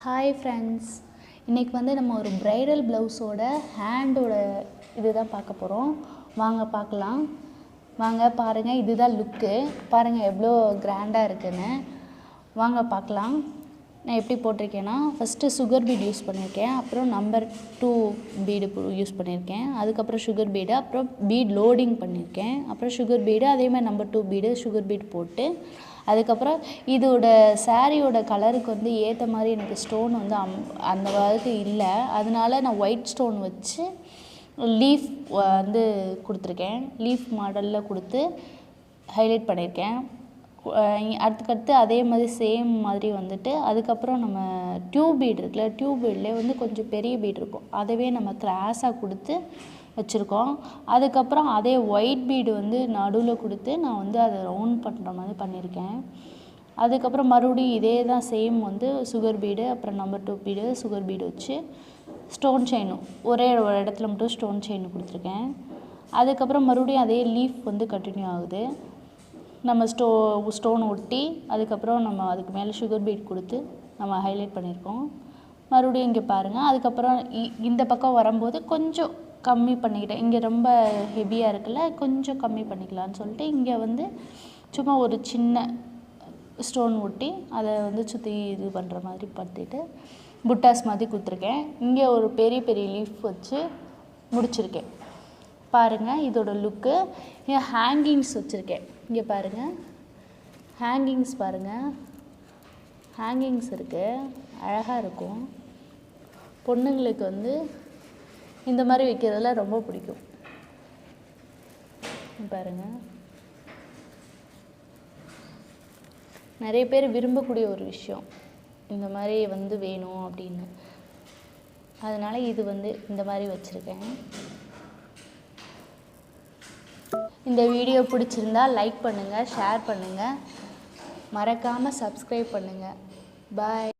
Hi friends, இன்னைக்கு வந்து நம்ம ஒரு bridal blouse ஓட ஹேண்டோட இதுதான் பார்க்க போறோம். வாங்க பார்க்கலாம். வாங்க பாருங்க, இதுதான் லுக். பாருங்க எவ்வளோ கிராண்டா இருக்குன்னு. வாங்க பார்க்கலாம். நான் எப்படி போட்டிருக்கேன்னா ஃபர்ஸ்ட் sugar bead யூஸ் பண்ணிருக்கேன். அப்புறம் நம்பர் 2 bead யூஸ் பண்ணிருக்கேன். அதுக்கு அப்புறம் sugar bead, அப்புறம் bead loading பண்ணிருக்கேன். அப்புறம் sugar bead, அதே மாதிரி நம்பர் 2 bead sugar bead போட்டு அதுக்கப்புறம் இதோட சாரியோட கலருக்கு வந்து ஏற்ற மாதிரி எனக்கு ஸ்டோன் வந்து அந்த அளவுக்கு இல்லை, அதனால நான் ஒயிட் ஸ்டோன் வச்சு லீஃப் வந்து கொடுத்துருக்கேன். லீஃப் மாடலில் கொடுத்து ஹைலைட் பண்ணியிருக்கேன். அடுத்துக்கடுத்து அதே மாதிரி சேம் மாதிரி வந்துட்டு அதுக்கப்புறம் நம்ம டியூப் பீட் இருக்குல்ல, டியூப் பீட்லேயே வந்து கொஞ்சம் பெரிய பீட் இருக்கும், அதவே நம்ம கிராஸாக கொடுத்து வச்சுருக்கோம். அதுக்கப்புறம் அதே ஒயிட் பீடு வந்து நடுவில் கொடுத்து நான் வந்து அதை ரவுண்ட் பண்ணுற மாதிரி பண்ணியிருக்கேன். அதுக்கப்புறம் மறுபடியும் இதே தான் சேம் வந்து சுகர் பீடு, அப்புறம் நம்பர் 2 பீடு சுகர் பீடு வச்சு ஸ்டோன் செயினும் ஒரே ஒரு இடத்துல மட்டும் ஸ்டோன் செயின் கொடுத்துருக்கேன். அதுக்கப்புறம் மறுபடியும் அதே லீஃப் வந்து கண்டினியூ ஆகுது. நம்ம ஸ்டோன் ஒட்டி அதுக்கப்புறம் நம்ம அதுக்கு மேலே சுகர் பீட் கொடுத்து நம்ம ஹைலைட் பண்ணியிருக்கோம். மறுபடியும் இங்கே பாருங்கள். அதுக்கப்புறம் இந்த பக்கம் வரும்போது கொஞ்சம் கம்மி பண்ணிக்கிட்டேன். இங்கே ரொம்ப ஹெவியாக இருக்குல்ல, கொஞ்சம் கம்மி பண்ணிக்கலான்னு சொல்லிட்டு இங்கே வந்து சும்மா ஒரு சின்ன ஸ்டோன் ஒட்டி அதை வந்து சுற்றி இது பண்ணுற மாதிரி படுத்திட்டு புட்டாஸ் மாதிரி கொடுத்துருக்கேன். இங்கே ஒரு பெரிய பெரிய லீஃப் வச்சு முடிச்சிருக்கேன். பாருங்கள் இதோட லுக்கு. இங்கே ஹேங்கிங்ஸ் வச்சுருக்கேன். இங்கே பாருங்கள் ஹேங்கிங்ஸ், பாருங்கள் ஹேங்கிங்ஸ் இருக்குது, அழகாக இருக்கும். பொண்ணுங்களுக்கு வந்து இந்த மாதிரி வைக்கிறதுல ரொம்ப பிடிக்கும். பாருங்கள், நிறைய பேர் விரும்பக்கூடிய ஒரு விஷயம் இந்த மாதிரி வந்து வேணும் அப்படின்னு, அதனால் இது வந்து இந்த மாதிரி வச்சுருக்கேன். இந்த வீடியோ பிடிச்சிருந்தா லைக் பண்ணுங்கள், ஷேர் பண்ணுங்கள், மறக்காமல் சப்ஸ்கிரைப் பண்ணுங்கள். பாய்.